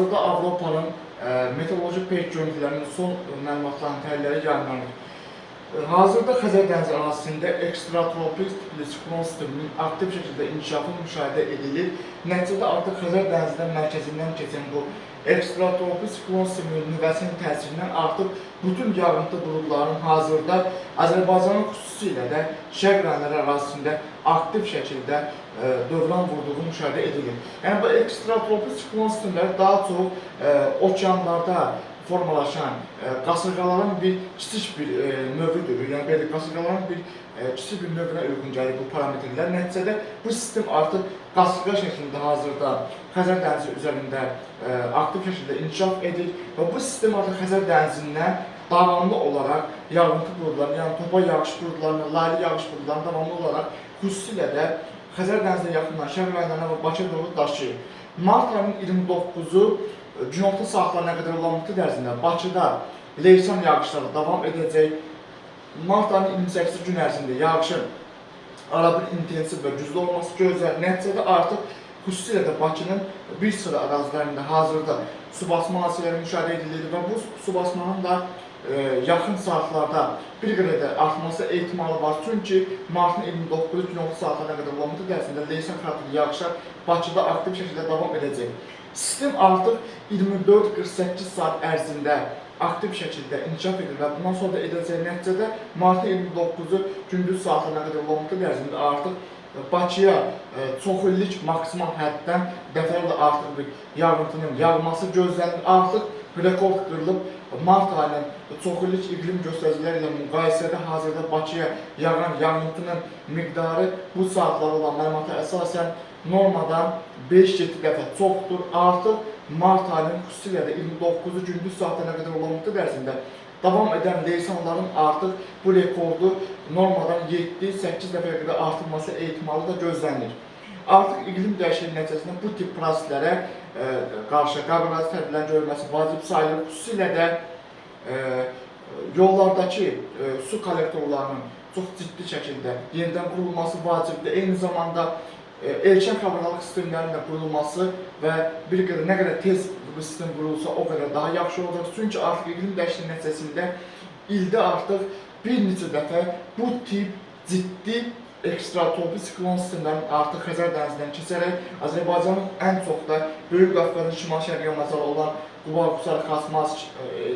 Hazırda Avropanın meteoroloji peyk görüntülərinin son məlumatlarının təhlilləri yayınlanır. Hazırda Xəzər dənizi ərazisində ekstratropik tipli siklon sisteminin aktiv şəkildə inkişafı müşahidə edilir. Nəticədə artıq Xəzər dənizinin mərkəzindən keçən bu ekstratropik siklon sisteminin nüvəsinin təsirindən artıq bütün yağıntı buludların hazırda Azərbaycanın xüsusilə də şərq rayonları ərazisində aktiv şəkildə dövran vurduğu müşahidə edilir. Yəni bu ekstratropik siklon sistemləri daha çox okeanlarda formalaşan qasırğaların bir kiçik bir növüdür. Yəni belə qasırğaların bir kiçik bir növünə uyğun gəlir bu parametrlər. Nəticədə bu sistem artıq qasırğa şəklində hazırda Xəzər dənizi üzərində aktiv şəkildə inkişaf edir və bu sistem artıq Xəzər dənizindən davamlı olaraq yağıntı buludlarını, yəni topa yağış buludlarını, laylı yağış buludlarını davamlı olaraq xüsusilə də Xəzər dənizinə yaxınlanan şərq rayonlarına və Bakıya doğru daşıyır. Mart ayının 29-u günorta saatlarına qədər olan müddət ərzində Bakıda leysan yağışları davam edəcək. Mart ayının 28-ci gün ərzində yağışın arabir intensiv və güclü olması gözlənilir. Nəticədə artıq xüsusilə də Bakının bir sıra ərazilərində hazırda su basma hadisələri müşahidə edilir və bu su basmanın da yaxın saatlarda bir qədər də artması ehtimalı var. Çünki martın 29-cu günorta saatlarına qədər olan müddət ərzində leysan xarakterli yağışlar Bakıda aktiv şəkildə davam edəcək. Sistem artıq 24-48 saat ərzində aktiv şəkildə inkişaf edir və bundan sonra da edəcək. Nəticədə martın 29-u gündüz saatlarına qədər olan müddət ərzində artıq Bakıya çox illik maksimal həddən dəfələrlə artıq bir yağıntının yağması gözlənilir. Artıq rekord qırılıb. Mart ayının çox illik iqlim göstəriciləri ilə müqayisədə hazırda Bakıya yağan yağıntının miqdarı bu saatlara olan məlumata əsasən normadan 5-7 dəfə çoxdur. Artıq Mart ayının xüsusilə də 29-cu gündüz saatlarına qədər olan müddət ərzində davam edən leysanların artıq bu rekordu normadan 7-8 dəfəyə qədər artırması ehtimalı da gözlənilir. Artıq iqlim dəyişikliyi nəticəsində bu tip proseslərə qarşı qabaqcıl tədbirlərin görülməsi vacib sayılır. Xüsusilə də yollardakı su kollektorlarının çox ciddi şəkildə yenidən qurulması vacibdir. Eyni zamanda erkən xəbərdarlıq sistemlərinin də qurulması və bir qədər nə qədər tez bu sistem qurulsa o qədər daha yaxşı olacaq. Çünki artıq iqlim dəyişikliyi nəticəsində ildə artıq bir neçə dəfə bu tip ciddi ekstratropik siklon sistemlərinin artıq Xəzər dənizindən keçərək Azərbaycanın ən çox da Böyük Qafqazın şimal-şərqi yamacları olan Quba-Qusar, Xaçmaz,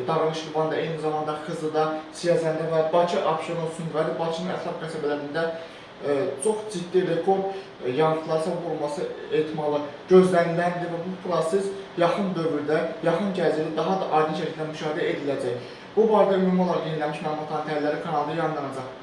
Dağlıq-Şirvanda, eyni zamanda Xızıda, Siyəzəndə və Bakı, Abşeron, Sumqayıt, Bakının ətraf qəsəbələrində çox ciddi rekord yağıntılar səbəb olması ehtimalı gözləniləndir və bu proses yaxın dövrdə, yaxın gələcəkdə daha da aydın şəkildə müşahidə ediləcək. Bu barədə ümumi olaraq yenilənmiş məlumatların təhlilləri kanalda yayınlanacaq.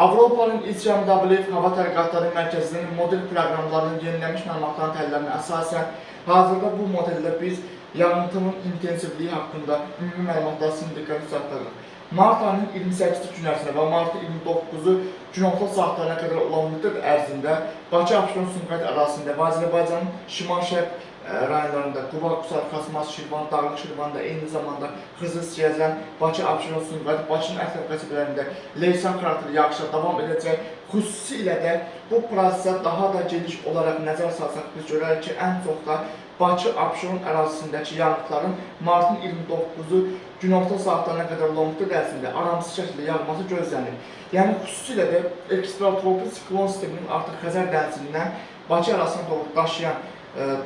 Avropanın İCMWF hava tədqiqatları mərkəzinin model proqramlarının yenilənmiş məlumatların təhlillərinə əsasən hazırda bu modeldə biz yağıntının intensivliyi haqqında ümumi məlumatlar sizin diqqətinizi çatdırırıq. Mart ayının 28-ci gün ərzində və martın 29-u günorta saatlarına qədər olan müddət ərzində Bakı, Abşeron, Sumqayıt ərazisində və Azərbaycanın şimal-şərq rayonlarında Quba, Qusar, Xaçmaz, Şirvan, Dağlıq-Şirvanda, eyni zamanda Xızı, Siyəzən, Bakı, Abşeron, Sumqayıt, Bakının ətraf qəsəbələrində leysan xarakterli yağışlar davam edəcək. Xüsusilə də bu prosesə daha da geniş olaraq nəzər salsaq biz görərik ki, ən çox da Bakı, Abşeron ərazisindəki yağıntıların martın 29-u günorta saatlarına qədər olan müddət ərzində aramsız şəkildə yağması gözlənilir. Yəni xüsusilə də ekstratropik siklon sisteminin artıq Xəzər dənizindən Bakı arasına doğru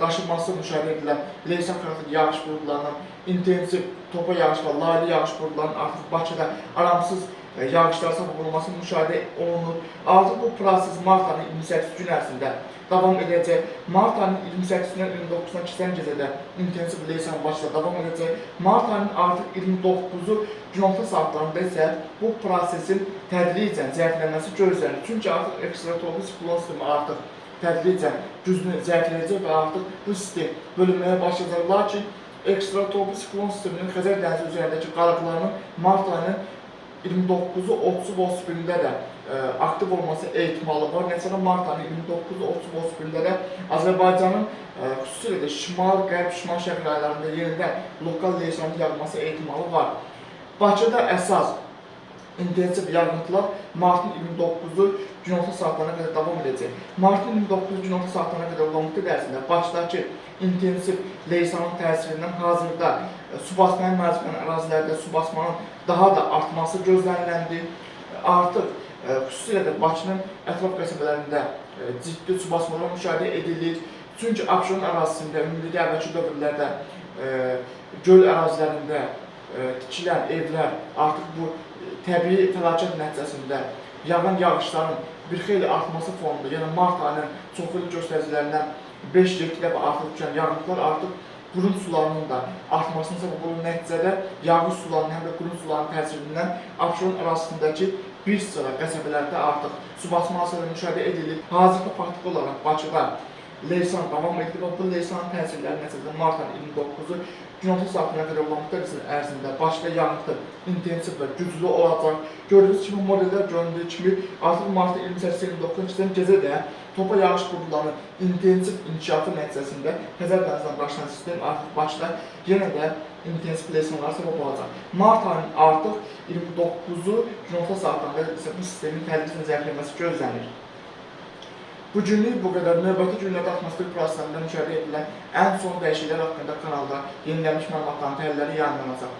daşınması müşahidə edilən leysan xarakterli yağış buludlarının intensiv topa yağış və laylı yağış buludlarının artıq Bakıda aramsız yağışlar səbəb olması müşahidə olunur. Artıq bu proses Mart ayının 28 gün ərzində davam edəcək. Mart ayının 28-dən 29-una keçən gecədə intensiv leysan Bakıda davam edəcək. Mart ayının artıq 29-u günorta saatlarında isə bu prosesin tədricən zəifləməsi gözlənilir. Çünki artıq ekstratropik siklon sistemi artıq tədricən gücünü zəifləyəcək və artıq bu sistem bölünməyə başlayacaq. Lakin ekstratropik siklon sisteminin Xəzər dənizi üzərindəki qalıqlarının Mart ayının 29-u 30-u Bozkırında da aktiv olması ehtimalı var. Nəticədə Mart ayının 29-u 30-u Bozkırında da Azərbaycanın xüsusilə də şimal-qərb, şimal-şərq rayonlarında yenidən lokal leysanın yağması ehtimalı var. Bakıda əsas intensiv yağıntılar martın 29-u günorta saatlarına qədər davam edəcək. Martın 29-u günorta saatlarına qədər olan müddət ərzində Bakıdakı intensiv leysanın təsirindən hazırda su basmaya məruz qalan ərazilərdə su basmanın daha da artması gözləniləndi. Artıq xüsusilə də Bakının ətraf qəsəbələrində ciddi su basmaları müşahidə edilir. Çünki Abşeron ərazisində ümumilikdə əvvəlki dövrlərdə göl ərazilərində tikilən evlər artıq bu təbii fəlakət nəticəsində yağan yağışların bir xeyli artması fonunda, yəni mart ayının çoxlu göstəricilərindən 5-7 dəfə artıq düşən yağıntılar artıq qurun sularının da artmasının səbəb olan nəticədə yağış sularının həm də qurun sularının təsirindən Abşeron ərazisindəki bir sıra qəsəbələrdə artıq su basma hadisələri müşahidə edilir. Hazırda faktiki olaraq Bakıda leysan davam edir və bu leysanın təsirləri nəticəsində mart ayının 29-u günorta saatına qədər olan müddət ərzində Bakıda yağıntı intensiv və güclü olacaq. Gördüyünüz kimi modellər göründüyü kimi artıq martın 28-29-cu keçən gecə də topa yağış buludlarının intensiv inkişafı nəticəsində Xəzər dənizindən daşınan sistem artıq Bakıda yenə də intensiv leysanlara səbəb olacaq. Mart ayının artıq 29-u günorta saatlarına qədər isə bu sistemin tədricən zəifləməsi gözlənir. Bu günlük bu qədər. Növbəti günlərdə atmosfer proseslərində müşahidə edilən ən son dəyişikliklər haqqında kanalda yenilənmiş məlumatların təhlilləri yayınlanacaq.